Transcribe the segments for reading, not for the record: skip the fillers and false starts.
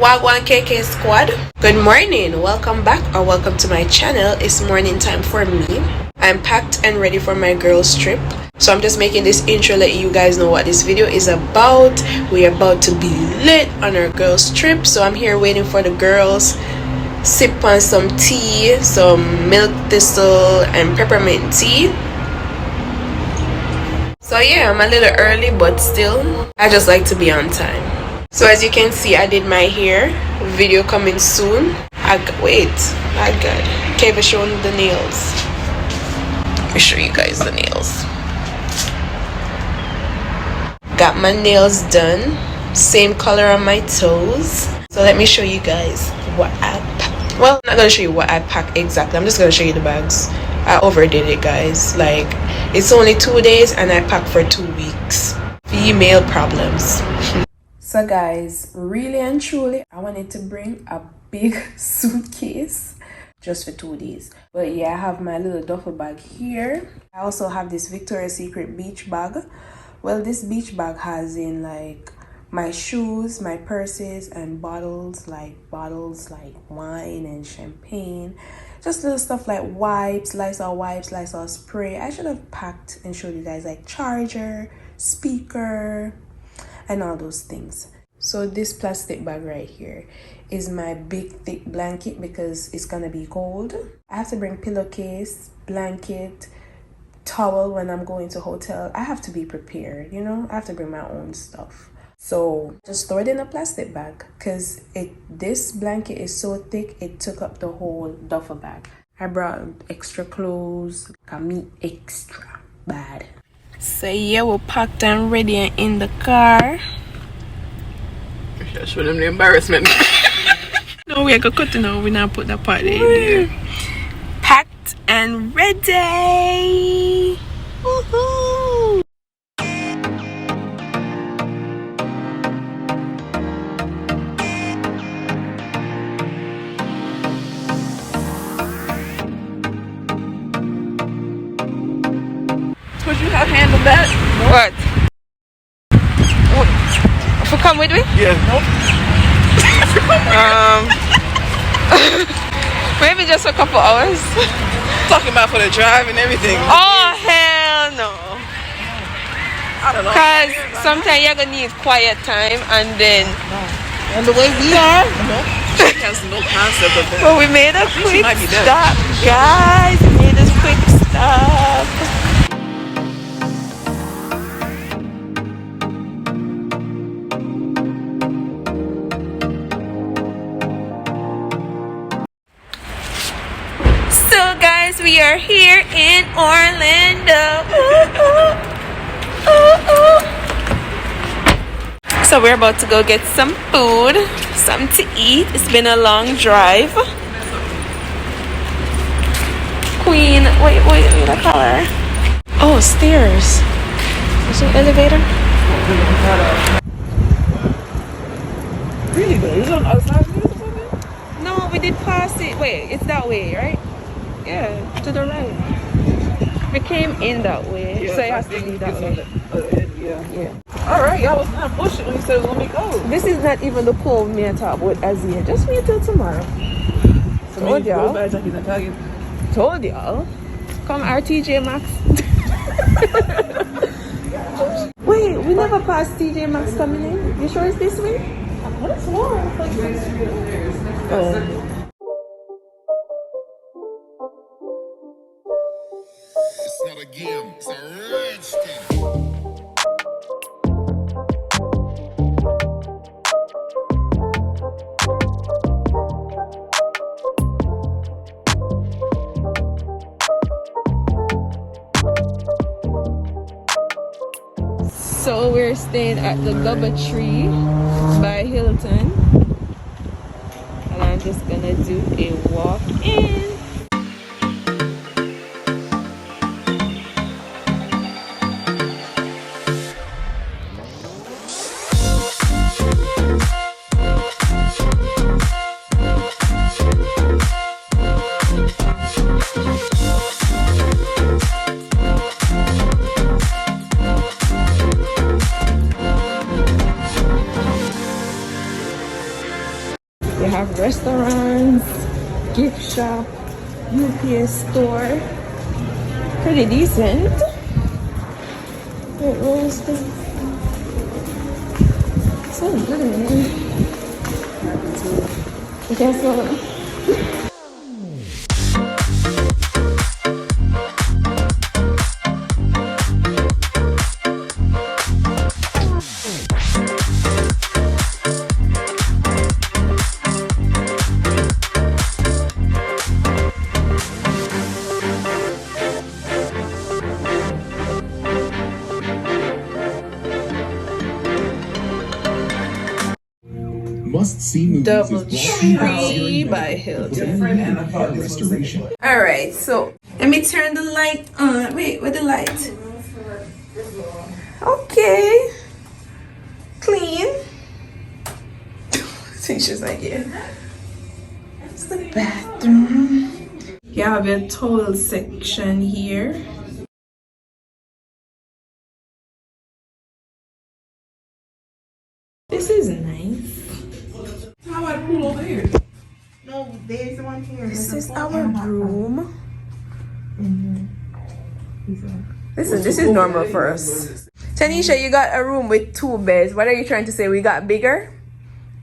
Wagwan Kekes squad. Good morning, welcome back or welcome to my channel. It's morning time for me. I'm packed and ready for my girls trip, so I'm just making this intro letting you guys know what this video is about. We're about to be lit on our girls trip, so I'm here waiting for the girls, sip on some tea, some milk thistle and peppermint tea. So yeah, I'm a little early, but still I just like to be on time. So as you can see, I did my hair. Video coming soon. Wait, my god, can't even show the nails. Let me show you guys the nails. Got my nails done, same color on my toes. So let me show you guys what I packed. Well, I'm not gonna show you what I packed exactly, I'm just gonna show you the bags. I overdid it, guys. Like, it's only 2 days and I packed for 2 weeks. Female problems. So guys, really and truly, I wanted to bring a big suitcase just for 2 days. But yeah, I have my little duffel bag here. I also have this Victoria's Secret beach bag. Well, this beach bag has in like my shoes, my purses, and bottles like wine and champagne. Just little stuff like wipes, Lysol spray. I should have packed and showed you guys like charger, speaker, and all those things. So this plastic bag right here is my big thick blanket because it's gonna be cold. I have to bring pillowcase, blanket, towel when I'm going to hotel. I have to be prepared, you know. I have to bring my own stuff. So just throw it in a plastic bag because this blanket is so thick it took up the whole duffel bag. I brought extra clothes, got me extra bad. So yeah, we're packed and ready and in the car. Show them the embarrassment. No, we are gonna cut it now. We now put that part in there. Packed and ready. Woohoo! Would you have handled that? What? If you come with me? Yeah. Nope. Maybe just a couple hours. Talking about for the drive and everything. Oh hell no! I don't know. Cause sometimes you're gonna need quiet time and then. And the way we are, she has no concept of that. But we made a quick might be done. stop, guys. We made a quick stop. So guys, we are here in Orlando. Ooh, ooh, ooh, ooh. So we're about to go get some food, something to eat. It's been a long drive. Queen, wait, the color. Oh, stairs. There's an elevator. Really good. Is it on the other side of this? No, we did pass it. Wait, it's that way, right? Yeah, to the right. We came in that way, Yeah, so it has to be that way. Yeah. Alright, y'all was not pushing when you said it was gonna be cold. This is not even the cold me I talk about as yet. Just wait till tomorrow. Told y'all. Told y'all. Come RTJ Maxx. Wait, we never passed TJ Maxx coming in. You sure it's this way? What's warm? Oh. It's not a game, it's a rich thing. So we're staying at the GWAAN by Hilton. And I'm just gonna do a walk in. You have restaurants, gift shop, UPS store. Pretty decent. Wait, where is this? So good. Okay, so Must-see movies Double is brought to you by Tree Lingerie by Hilton. Hair Restoration. Alright, so let me turn the light on. Wait, where the light? Okay. Clean. See, she's like, yeah. It's the bathroom. You have your towel section here. This is nice. How about the pool over here? No, there's one here. This is our room. Listen, this is normal for us. Tanisha, you got a room with 2 beds. What are you trying to say? We got bigger?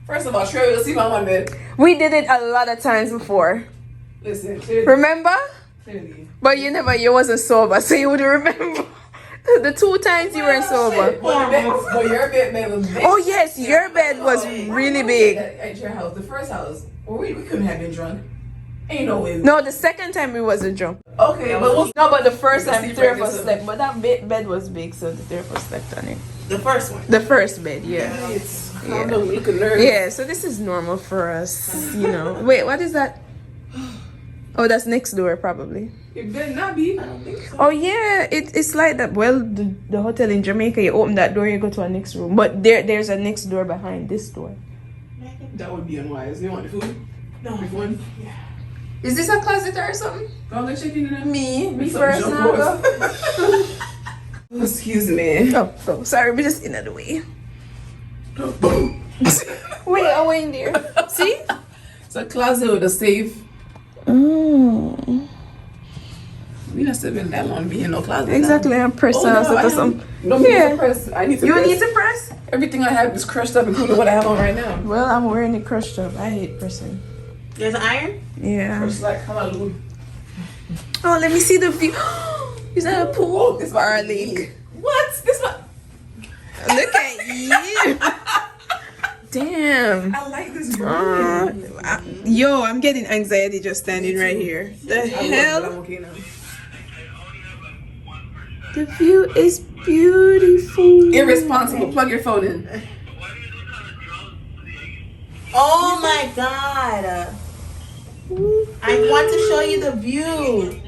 First of all, Trey, you'll see my one bed. We did it a lot of times before. Listen, clearly. Remember? Clearly. But you wasn't sober, so you would remember. The 2 times you weren't sober. Well, your bed was big. Oh yes, your bed was really big. At your house, the first house, well, we couldn't have been drunk. Ain't no way. No, the second time we wasn't drunk. Okay, but No, but the first time Let's 3 of break us this up. slept. But that bed was big, so the 3 of us slept on it. The first one. The first bed, yeah. it's calm down, make a nerve. Yeah, so this is normal for us, you know. Wait, what is that? Oh, that's next door, probably. It better not be. I don't think so. Oh yeah, it's like that. Well, the hotel in Jamaica, you open that door, you go to our next room. But there's a next door behind this door. That would be unwise. You want the food? No. One? Yeah. Is this a closet or something? Go let chicken in there. Me Some first jump now. ropes. Excuse me. Oh, sorry, we're just in the way. Boom. Wait, I went there. See? It's a closet with a safe. Mm. We not been that long being in no closet. Exactly, I'm pressing or something. No, Yeah. to press. I need to You press. need to press? Everything I have is crushed up, including what I have on right now. Well, I'm wearing it crushed up. I hate pressing. There's an iron? Yeah. Crushed like hallelujah. Oh, let me see the view. Is that a pool Oh, this or a might be- lake? What? This one. Look at you. Damn. I like this room. Yo, I'm getting anxiety just standing right here. The I'm hell? okay now. The view is beautiful. Irresponsible. Plug your phone in. Oh my god. I want to show you the view.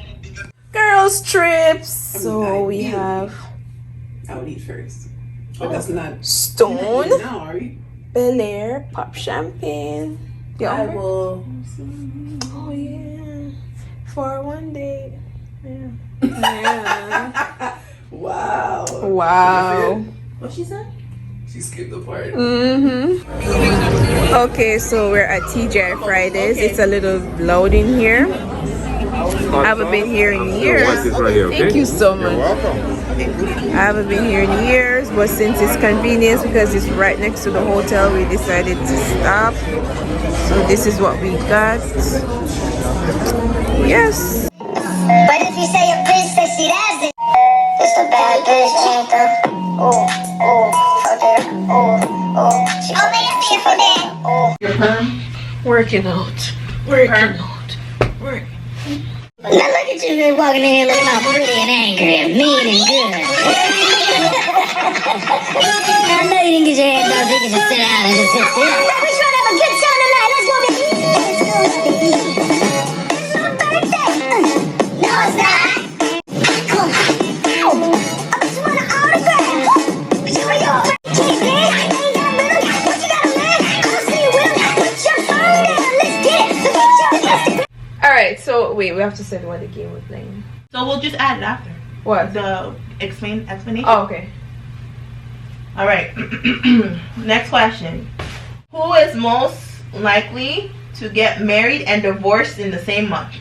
Girls trips. So we have I would eat first. But that's not Stone, now, are you? Bel Air, Pop Champagne. I Yeah. will. Oh yeah. For one day. Yeah. Yeah. Wow. Wow. What she said? She skipped the part. Okay, so we're at TGI Fridays. It's a little loud in here. I haven't been here in years. Thank you so much. I haven't been here in years, but since it's convenience because it's right next to the hotel, we decided to stop. So this is what we got. Yes. But if you say a bitch that she does it, it's a bad bitch anthem. Oh, okay. She for that. Working out. Now look at you just walking in here looking all pretty and angry and mean and good. I know you didn't get your head done, so you can just sit down and just sit still. We're trying to have a good time tonight. Let's go, baby. It's my birthday. No, it's not. Come on. I just want an autograph. Show me your can't dance. I ain't got rhythm. What you got a man? I'll see you with him. Put your phone down. Let's get it. Look at your Instagram. Alright, so wait, we have to say what the game we're playing. So we'll just add it after. What? The explanation. Oh, okay. All right. Next question. Who is most likely to get married and divorced in the same month?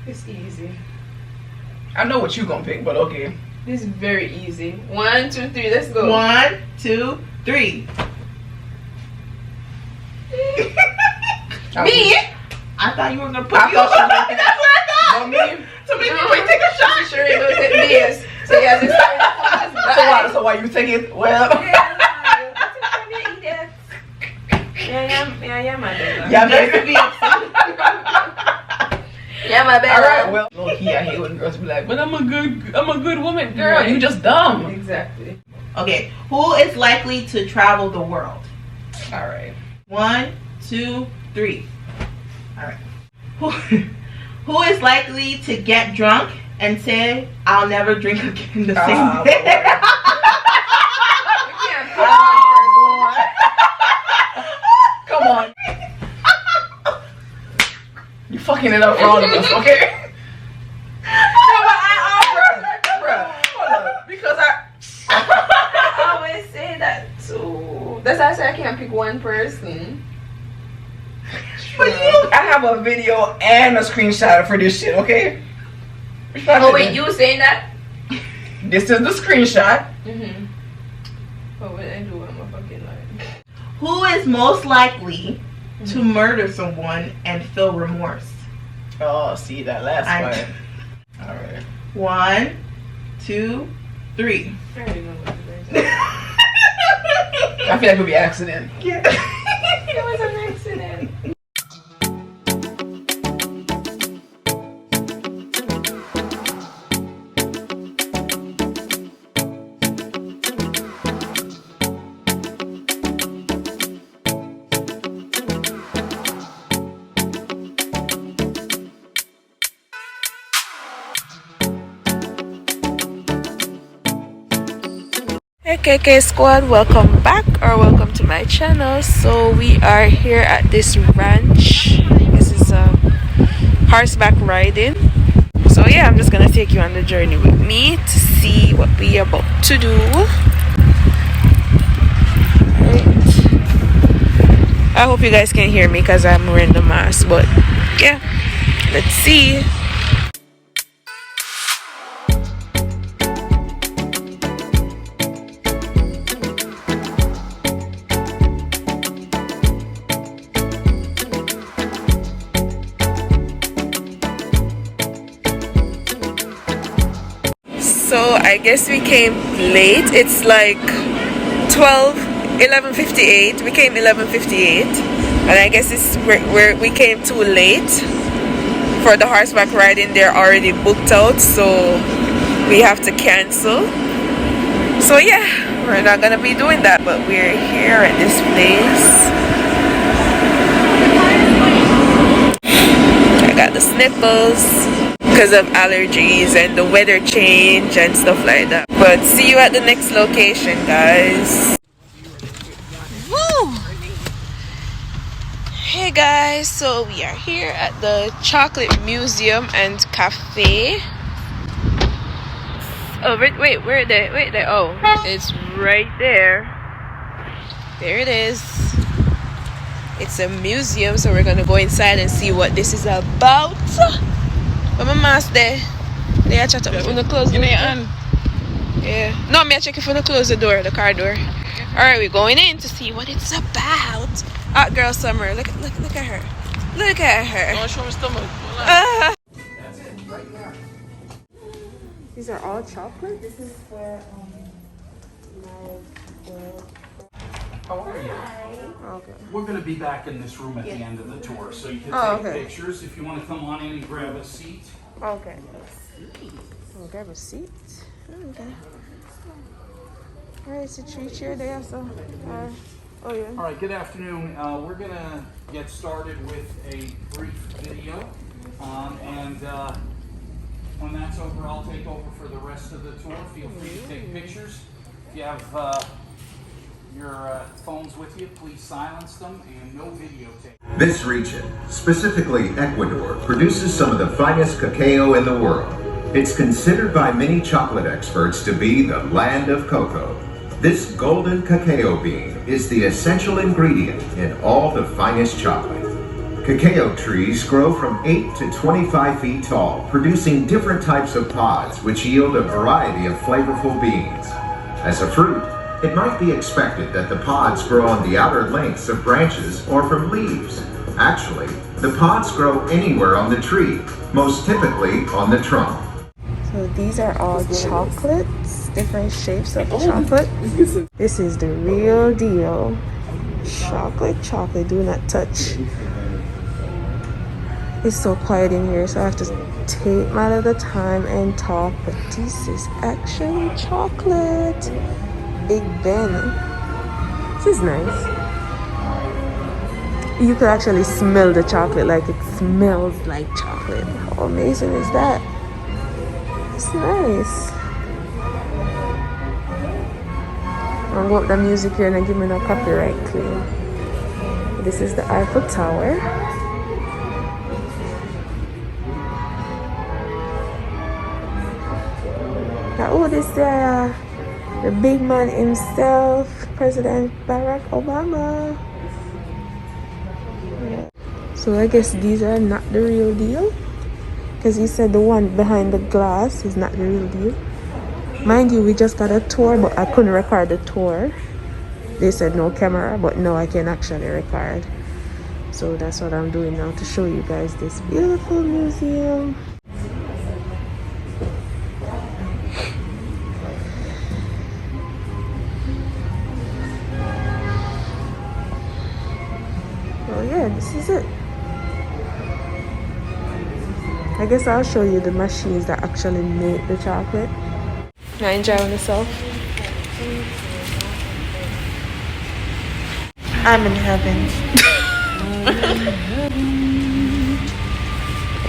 It's easy. I know what you gonna pick, but okay. This is very easy. 1, 2, 3. Let's go. 1, 2, 3. Me? I thought you were gonna put me on. That's what I thought. No, me. So maybe we take a shot. Sure, it goes at this. So he has to So why you think it? Well. Yeah, my baby. Yeah, Just to be upset. Yeah, my baby. All right. Well, low key, I hate when girls be like, "But I'm a good woman, girl. Right. You just dumb." Exactly. Okay, who is likely to travel the world? All right. 1, 2, 3. All right. Who is likely to get drunk and say, "I'll never drink again the same day"? Come on. You fucking it up for all of us, okay? Because I always say that too. That's why I say I can't pick one person. But I have a video and a screenshot for this shit, okay? Oh wait, you saying that? This is the screenshot. But what I do, I'm a fucking liar. Who is most likely to murder someone and feel remorse? Oh, see that last part. All right. 1, 2, 3. I already know what it is. I feel like it would be an accident. Yeah. It was an accident. Hey Kekes squad, welcome back or welcome to my channel. So we are here at this ranch. This is horseback riding. So yeah, I'm just gonna take you on the journey with me to see what we are about to do. Right. I hope you guys can hear me because I'm wearing the mask, but yeah, let's see. So I guess we came late. It's like 11:58. We came 11:58, and I guess it's we came too late for the horseback riding. They're already booked out, so we have to cancel. So yeah, we're not gonna be doing that, but we're here at this place. I got the sniffles because of allergies and the weather change and stuff like that. But see you at the next location, guys. Woo! Hey guys, so we are here at the Chocolate Museum and Cafe. Oh wait, wait there. Oh, it's right there. There it is. It's a museum, so we're gonna go inside and see what this is about. But my mask there. They are chat up. When they close the door. Yeah. No, I'm checking for the close the door, the car door. Alright, we're going in to see what it's about. Hot girl summer. Look at her. Look at her. Don't show my stomach. That's it, right there. These are all chocolate? This is for How are you? okay. We're going to be back in this room at the end of the tour, so you can take pictures. If you want to come on in and grab a seat. Okay. We'll grab a seat. Okay. Alright, it's a tree chair there, so. Oh yeah. All right, good afternoon. We're going to get started with a brief video. And when that's over, I'll take over for the rest of the tour. Feel free to take pictures. If you have your phones with you, please silence them, and no videotape. This region, specifically Ecuador, produces some of the finest cacao in the world. It's considered by many chocolate experts to be the land of cocoa. This golden cacao bean is the essential ingredient in all the finest chocolate. Cacao trees grow from 8 to 25 feet tall, producing different types of pods which yield a variety of flavorful beans. As a fruit, it might be expected that the pods grow on the outer lengths of branches or from leaves. Actually, the pods grow anywhere on the tree, most typically on the trunk. So these are all chocolates, different shapes of chocolate. This is the real deal. Chocolate, do not touch. It's so quiet in here, so I have to take my little time and talk, but this is actually chocolate. Big Ben. This is nice. You could actually smell the chocolate, like it smells like chocolate. How amazing is that? It's nice. I'll go up the music here and then give me no copyright claim. This is the Eiffel Tower. Oh, this the big man himself, President Barack Obama. Yeah. So I guess these are not the real deal, because he said the one behind the glass is not the real deal. Mind you, we just got a tour, but I couldn't record the tour. They said no camera, but now I can actually record. So that's what I'm doing now, to show you guys this beautiful museum. Yeah, this is it. I guess I'll show you the machines that actually make the chocolate. Now enjoying yourself. I'm in heaven.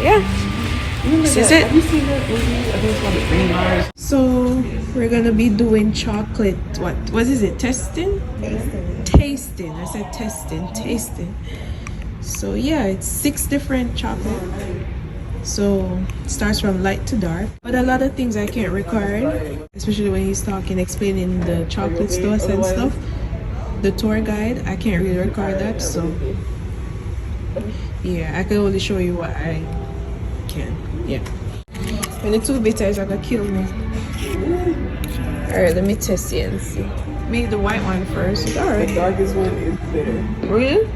Yeah. This is it. Have you seen that movie? I think it's called The Green Mile. So we're gonna be doing chocolate. What is it? Testing? Tasting. I said testing. Tasting. So yeah, it's 6 different chocolate. So it starts from light to dark. But a lot of things I can't record, especially when he's talking, explaining the chocolate stores and stuff. The tour guide, I can't really record that. So yeah, I can only show you what I can. Yeah. When the 2 bitters are gonna kill me. Alright, let me test it and see. Make the white one first. Alright. The darkest one is there. Really?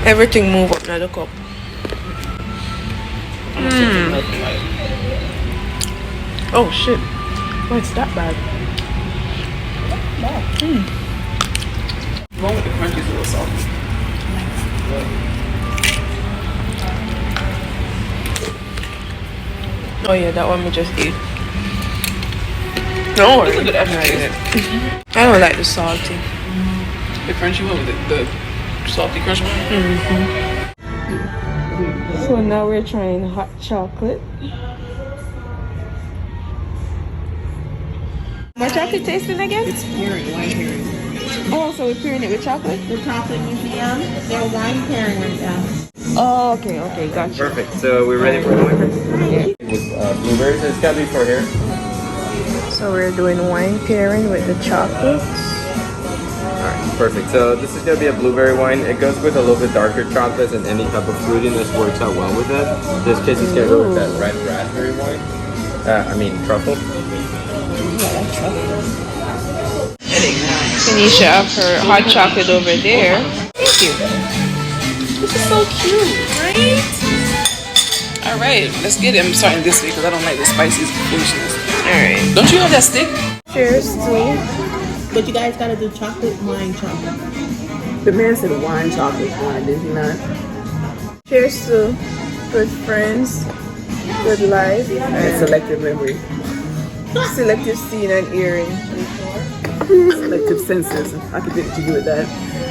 Everything move up now, the cup. Oh shit. Oh, it's that bad. The one with the crunch is a little salty. Oh yeah, that one we just ate. Don't worry. It's a good aftertaste. I don't like the salty. The crunchy one with the salty crunch one? So now we're trying hot chocolate. What chocolate tasting again? It's pairing, wine pairing. Oh, so we're pairing it with chocolate? The chocolate museum, they're wine pairing right now. Oh, okay, gotcha. Perfect. So we're ready for the wine? Yeah. With blueberries. It's gotta be for here. So we're doing wine pairing with the chocolates. Alright, perfect. So this is gonna be a blueberry wine. It goes with a little bit darker chocolates, and any type of fruitiness works out well with it. In this case, it's gonna go with that red raspberry wine. Truffle. Tanisha have her hot chocolate over there. Thank you. This is so cute, right? Alright, let's get it. I'm starting this way because I don't like the spicy foolishness. Alright. Don't you have that stick? Cheers to. But you guys gotta do chocolate, wine, chocolate. The man said wine, chocolate, wine, did he not? Cheers to good friends, good life, And selective memory. selective seeing and hearing. Selective senses. I could get you with that.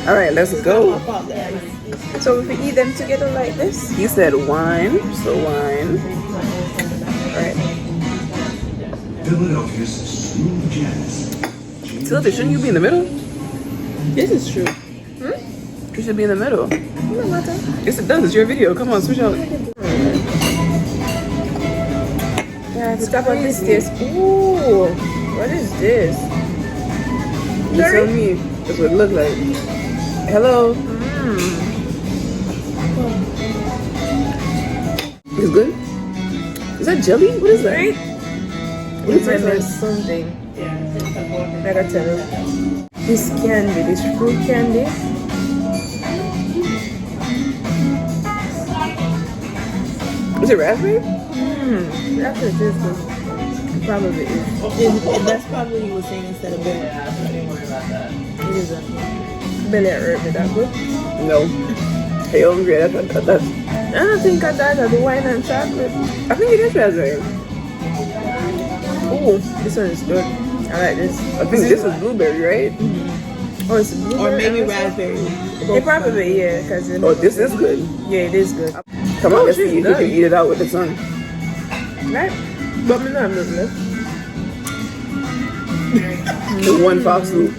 Alright, let's go. So if we eat them together like this. He said wine, so wine. Alright. Philadelphia's smooth jazz. Tilda, shouldn't you be in the middle? This is true. You should be in the middle. No matter. Yes, it does. It's your video. Come on, switch out. Yeah, stop on this taste. Ooh, what is this? You tell me. That's what it looked like. Hello. It's good. Is that jelly? What is that? What is that? Something. Like I tell you. This candy, this fruit candy. Is it raspberry? Raspberry tastes good. It probably is. That's probably what you were saying instead of berry. It is a belly herb, is that good? No. Hey, hungry. That's. I don't think I got the wine and chocolate. I think it is raspberry. Oh, this one is good. I like this. I think this is blueberry, right? Oh, it's blueberry. Or maybe raspberry. It probably, yeah, because Oh, this is good. yeah, it is good. Come on, let's she's see. You done. can eat it out with the sun. Right? But me not nothing left. The one fox food.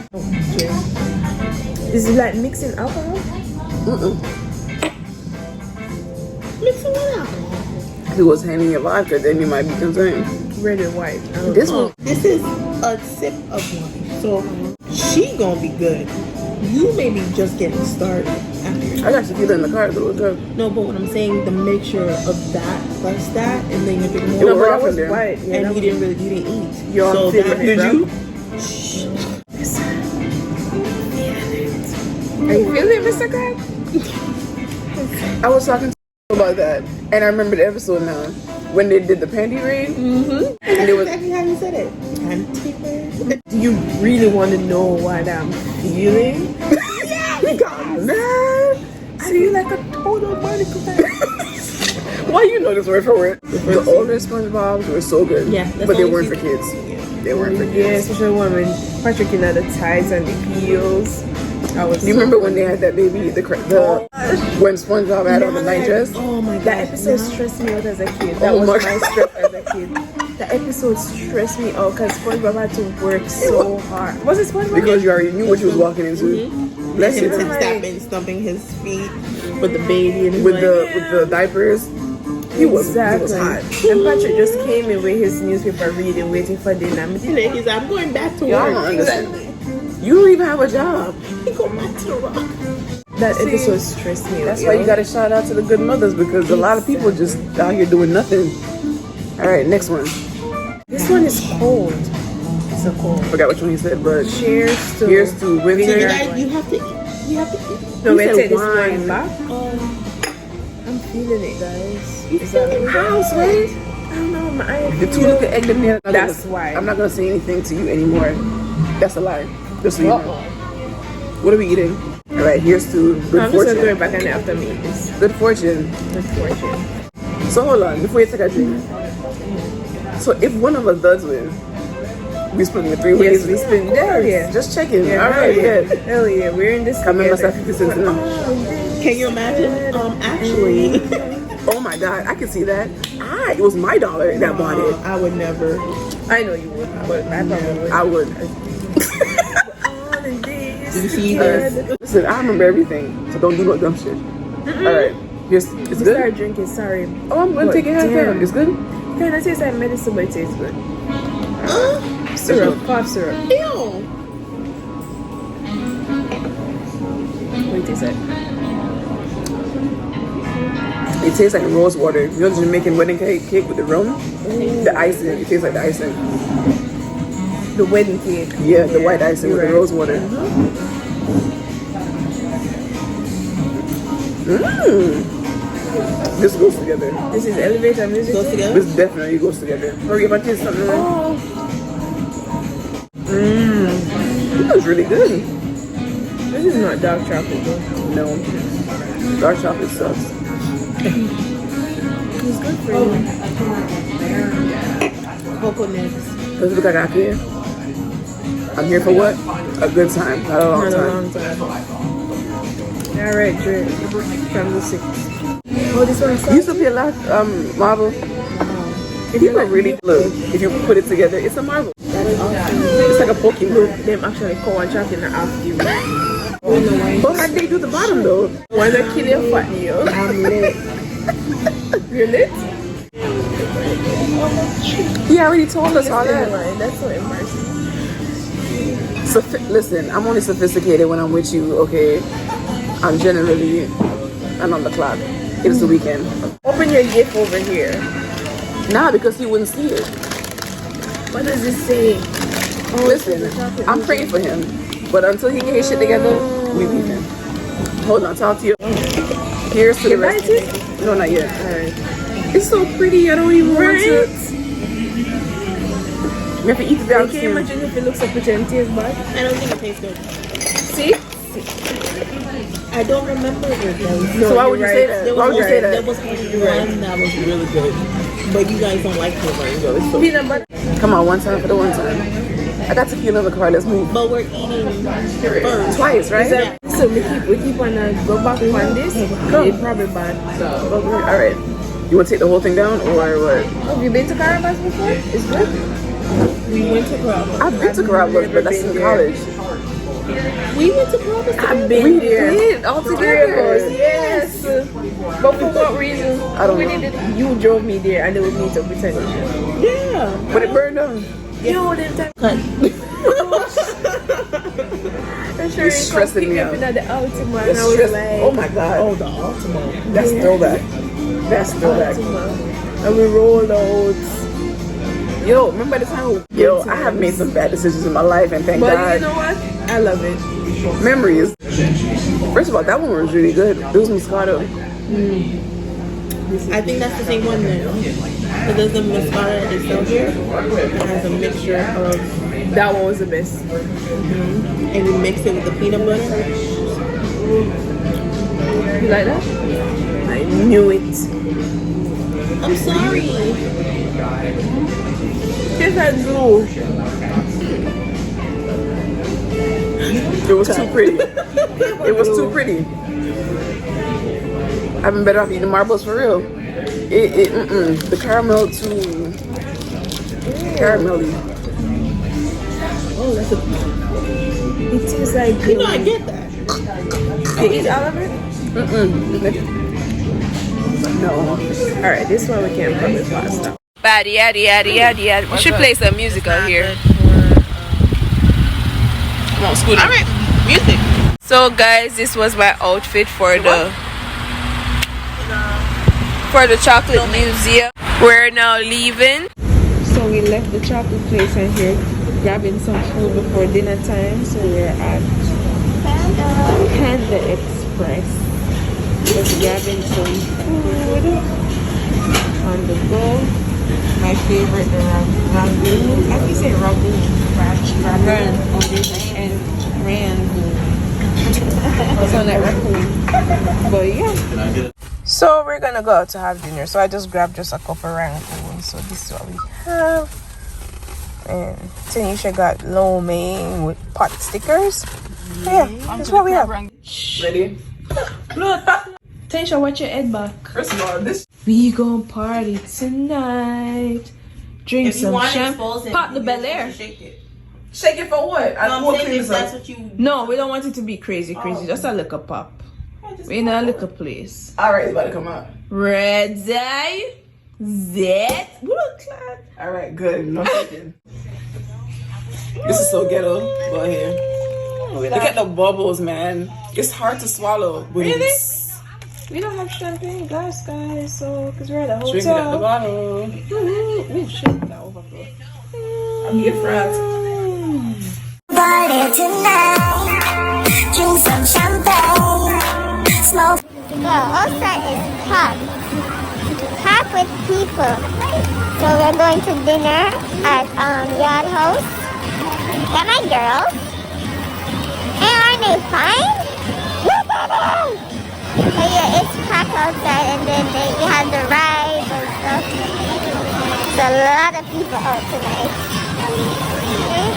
Is it like mixing alcohol? Mixing with alcohol. If it was handing you vodka, then you might be concerned. Red and white. This one. This is a sip of wine. So she gonna be good. You may be just getting started after. I got to feel it in the car though. No, but what I'm saying, the mixture of that plus that, and then you get It more. was rough in there. white. Yeah, And you didn't eat. Yo, I'm So feeling that it, did bro. you? Are you feeling it, Mr. Crab? I was talking to about that, and I remember the episode now when they did the panty raid. Mm-hmm. And it was Exactly how you said it. Anti-raid. Do you really want to know what I'm feeling? God, man. I feel like a total body crack. Why you know this word for word? The older SpongeBob's were so good. Yeah, that's but they all weren't you for kids. They weren't for Yeah, kids. especially when Patrick had the tights and the heels. I was. Do you remember when they had that baby? When SpongeBob had on the night dress? Oh my god. That episode stressed me out as a kid. That Oh was my my stress as a kid. That episode stressed me out because SpongeBob had to work so hard. Was it SpongeBob? Because you already knew what you was walking into. Bless Him you. stomping his feet with the baby and With the diapers. He was hot. And Patrick just came in with his newspaper reading, waiting for dinner. he's like, I'm going back to Y'all work. don't understand. You don't even have a job. He go back to the rock. That episode stressed me out. That's why you gotta shout out to the good mothers, because a lot of people just out here doing nothing. All right, next one. This one is cold. It's so cold. Forgot which one he said, but Cheers to. here's to So winter. you guys, you have to eat. No, He wait, said take this wine. one back. I'm feeling it, guys. Is feel that it? How, sweetie? I don't know. My eye The two little egg in there. That's why. I'm not gonna say anything to you anymore. That's a lie. Just so you know. What are we eating? All right, here's to good I'm just going fortune. back and after me. It's Good fortune. good fortune. So hold on, before you take a drink. So if one of us does win, we split in 3 ways. Yes, we spin. Hell yeah. Just checking. Yeah, All right, hell yeah. good. Hell yeah. We're in this Come in, must have together. 50 cents in them. Can you imagine? Actually, Oh my God, I can see that. It was my dollar that bought it. I would never. I know you would, but I probably would. I would. You see this? Listen, I remember everything, so don't do no dumb shit. All right, here's it's You good. start drinking, sorry. Oh, I'm gonna But take it half damn. down. It's good. Kind of tastes like medicine, but it tastes good. Syrup, cough syrup. Ew. Wait, is it? It tastes like rose water. You know the Jamaican wedding cake with the rum? The icing. It tastes like the icing. The wedding cake. Yeah, the white icing with you're the right. rose water. This goes together. This is elevator music. Goes together. This definitely goes together. Hurry up, I taste something wrong. It was really good. This is not dark chocolate though. No, dark chocolate sucks. It's good for you. Coconuts. Let's look like I here. I'm here for what? A good time, not a long Not a time. long time. Alright, drink. From the 6. Oh, this one's You used to play a lot Marvel. If People you really look. If you put it together, it's a Marvel. It's like a Pokemon. them actually call and chocolate and after you. But how'd they do the bottom though? Wanna kill your fat yo? I'm lit. You're lit? He already told us all that. That's so embarrassing. Listen, I'm only sophisticated when I'm with you, okay? I'm generally and on the clock. It's the weekend. Open your gift over here. Nah, because he wouldn't see it. What does it say? Listen, I'm praying for him, but until he get his shit together, we leaving. Hold on, talk to you. Here's to the rest. No, not yet. Alright. It's so pretty. I don't even want it. We have to eat the I can't imagine if it looks so pretty and tastes bad. I don't think it tastes good. See? I don't remember it though. So why would you say that? Why would you say that? There was one that was really good, but you guys don't like peanut butter, so it's so. Peanut butter. Come on, one time for the one time. I got tequila in the car. Let's move. But we're eating first. Twice, right? So we keep on go back on this. It's probably bad. All right. You want to take the whole thing down or what? Have you been to Carabas before? It's good. We went to Carabas. I've been to Carabas, but that's in college. We went to Carabas. I've been there. Did all together. Yes. But for what reason? I don't know. You drove me there and they would meet up with you. Yeah. But it burned down. Yo, them time. It's stressing me out. At the Ultima, and It's I was stress- like, oh my god. Oh, the Ultima. That's throwback. That's throwback. and we rolled out. Yo, remember the time? Yo, I have made some bad decisions in my life, and thank But God. you know what? I love it. Memories. First of all, that one was really good. It was Moscato. I think that's the same one then. But there's the Moscato they sell here. It has a mixture of, That one was the best. and we mix it with the peanut butter. You like that? I knew it. I'm sorry. Yes, I do. It was too pretty. It was too pretty. I've been better off eating marbles for real. The caramel too caramelly. Oh, that's a. It tastes like. You know, I get that. You eat all of it? No. All right, this one we can't put with pasta. Bad, yaddy. We should play some music out here. Come on, Scooter. Alright, music. So guys, this was my outfit for the chocolate museum. We're now leaving. So we left the chocolate place and here grabbing some food before dinner time. So we're at Panda Express. Just grabbing some food on the go. My favorite, the rangoon. I can say rangoon. Rangoon. Sound like raccoon. But yeah. So we're gonna go out to have dinner. So I just grabbed just a couple rangoons. So this is what we have. And Tanisha got lo mein with pot stickers. Yeah, that's what we have. Ready? Tanisha, watch your head back. First of all, this. We gon' party tonight. Drink If you some want to champagne. expose it, Pop the you Bel just Air. Shake it. Shake it for what? I No, won't I'm saying clean if this that's up. what you. No, we don't want it to be crazy. Just a little pop. We're in a little place. Alright, it's about to come out. Red eye. Z. Alright, good. No shaking. This is so ghetto. Go ahead. Look at the bubbles, man. It's hard to swallow. Really? We don't have champagne glass, guys. So, because we're at a hotel. Drink it at the bottle. Ooh, shit. That overflow. I'm your friend. Party tonight, drink some champagne, smoke. The outside is packed with people. So we're going to dinner at Yard House. They're my girls. And aren't they fine? Look at them! So yeah, it's packed outside, and then we have the rides and stuff. There's a lot of people out tonight. Okay?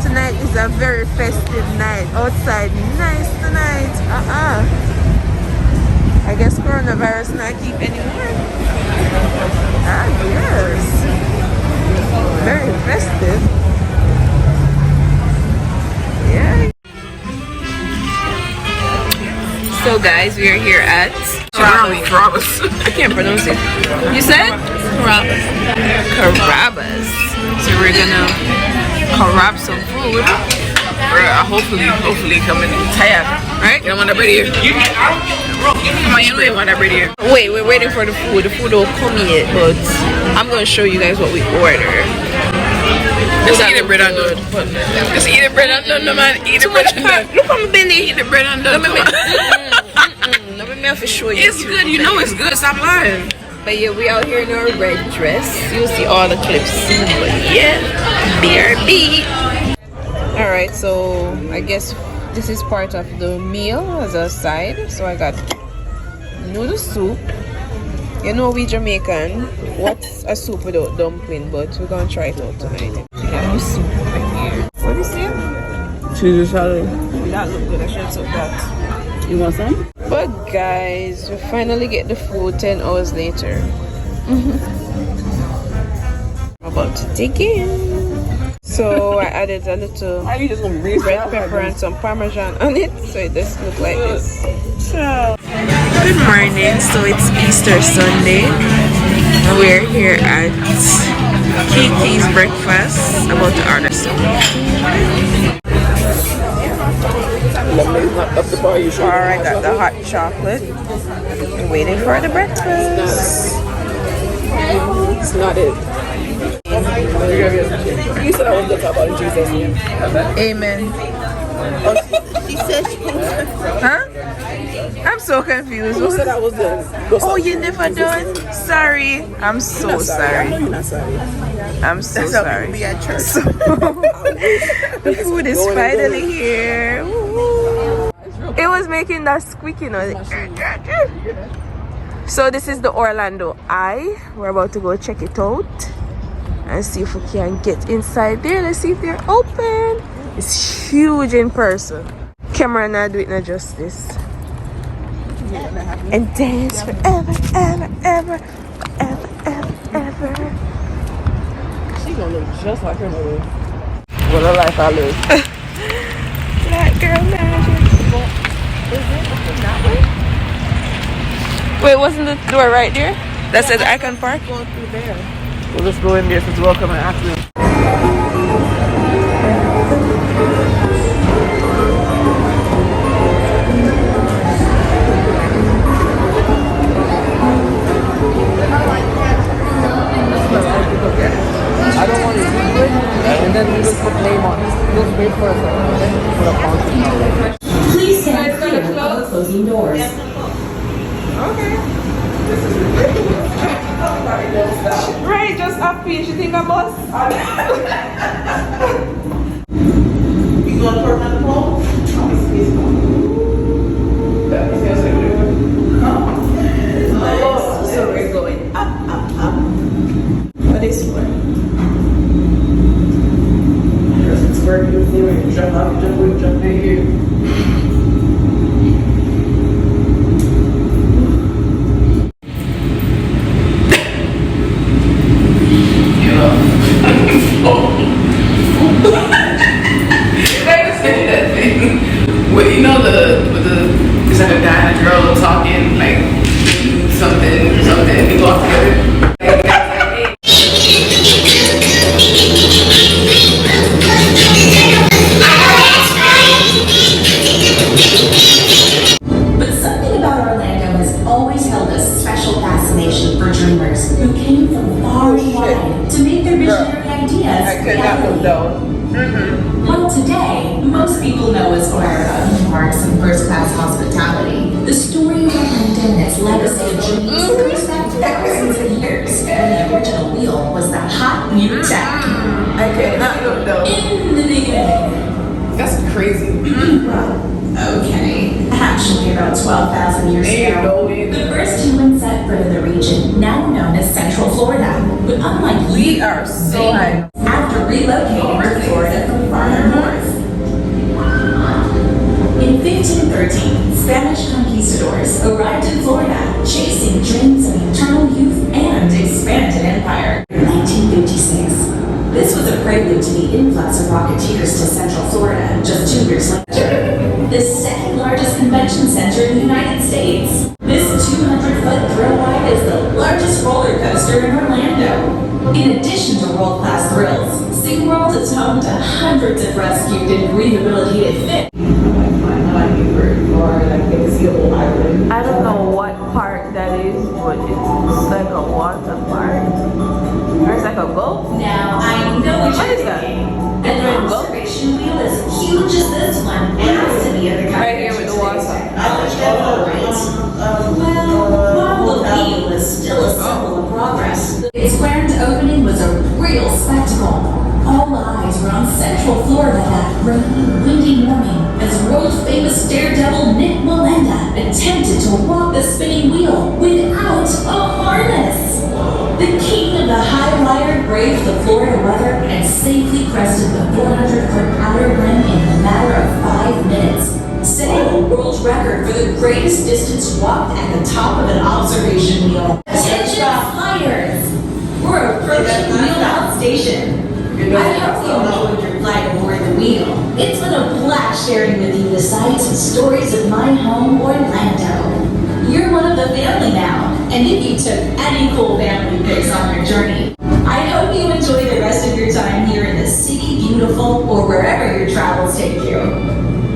Tonight is a very festive night outside. Nice tonight. I guess coronavirus not keep anymore. Ah, yes. Very festive. Yeah. So guys, we are here at Carrabba's. I can't pronounce it. You said? Carrabba's. So we're gonna carab some food. Hopefully coming tired. Right? You don't want that bread here. Come on, you don't want that bread here. Wait, we're waiting for the food. The food don't come yet, but I'm gonna show you guys what we ordered. Just eat the bread and done. Just eat the bread and done, no man. Eat the bread and done. Look on my belly. Eat the bread and done. Let me have to show you. It's good, you know it's good. Stop lying. But yeah, we out here in our red dress. You'll see all the clips soon. But yeah, BRB. Alright, so I guess this is part of the meal as a side. So I got noodle soup. You know we Jamaican. What's a soup without dumpling? But we're gonna try it out tonight. We got soup right here. What is it? Caesar salad. That look good. I should have took that. You want some? But guys, we finally get the food 10 hours later. About to dig in. So I added a little red pepper and some parmesan on it, so it does look like this. So good morning. So it's Easter Sunday. We're here at Kekes breakfast. About to order some. Alright, got the hot chocolate. I'm waiting for the breakfast. It's not it. You said I was going to talk about Jesus. Amen. She said she Huh? I'm so confused. You said I was done. Oh, you never done? Sorry. I'm so sorry. I know you're not sorry. I'm so sorry. be at church. So, the food is finally here. Woo. It was making that squeaky noise. So this is the Orlando Eye. We're about to go check it out and see if we can get inside there. Let's see if they're open. It's huge in person. Camera not do it no justice. And dance forever, ever, ever, forever, ever, ever. She gonna look just like her mother. What a life I live. Black girl magic. Is it open that way? Wait, wasn't the door right there? That says Icon Park? Going through there. We'll just go in there since welcome and ask them. I don't want to do it, and then we just put name on it. Just wait for a second, okay? Put a function. Please stand clear of closing doors. Okay. Right, just up here. You think I'm boss? You going to work on the pole? So we're going up. What is for? It's where you feel it. Jump up, jump in here. Well, you know it's like a guy and a girl talking, like something, they go off together. But something about Orlando has always held a special fascination for dreamers who came from far and wide to make their visionary ideas reality. Well, today, most people know us for our theme parks and first-class hospitality. The story of Orlando and its legacy of dreams goes back thousands of years, when the original wheel was the hot new tech. I cannot look though. In the beginning. That's crazy. Okay, actually about 12,000 years ago, the first human set foot in the region, now known as Central Florida. But unlike We are so high. after relocating to Florida from farther north. In 1513, Spanish conquistadors arrived in Florida was a prelude to the influx of Rocketeers to Central Florida just 2 years later. The second largest convention center in the United States. This 200-foot thrill ride is the largest roller coaster in Orlando. In addition to world-class thrills, SeaWorld is home to hundreds of rescued and rehabilitated fish. I don't know what park that is, but it's like a water park. Or it's like a golf. Now, I know what What you're is that? thinking. An observation wheel as huge as this one has to be at the Right here with the water. Well, while the wheel is still a symbol of progress, its grand opening was a real spectacle. All eyes were on Central Florida that rainy, windy morning as world-famous daredevil Nick Molenda attempted to walk the spinning wheel without a harness. The king of the high wire braved the Florida weather and safely crested the 400-foot outer rim in a matter of 5 minutes, setting a world record for the greatest distance walked at the top of an observation wheel. Attention flyers! We're approaching Wheelbound Station. I hope you enjoyed your flight aboard the wheel. It's been a blast sharing with you the sights and stories of my home, Orlando. You're one of the family now, and if you took any cool family pics on your journey, I hope you enjoy the rest of your time here in the city beautiful or wherever your travels take you.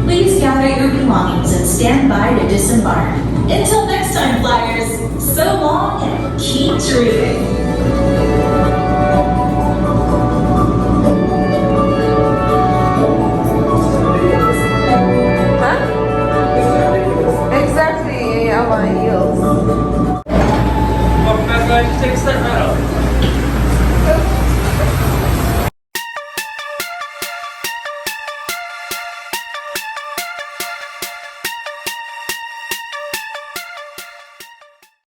Please gather your belongings and stand by to disembark. Until next time, flyers, so long and keep dreaming. Exactly, I want heels. Welcome back, guys. Take a step right up.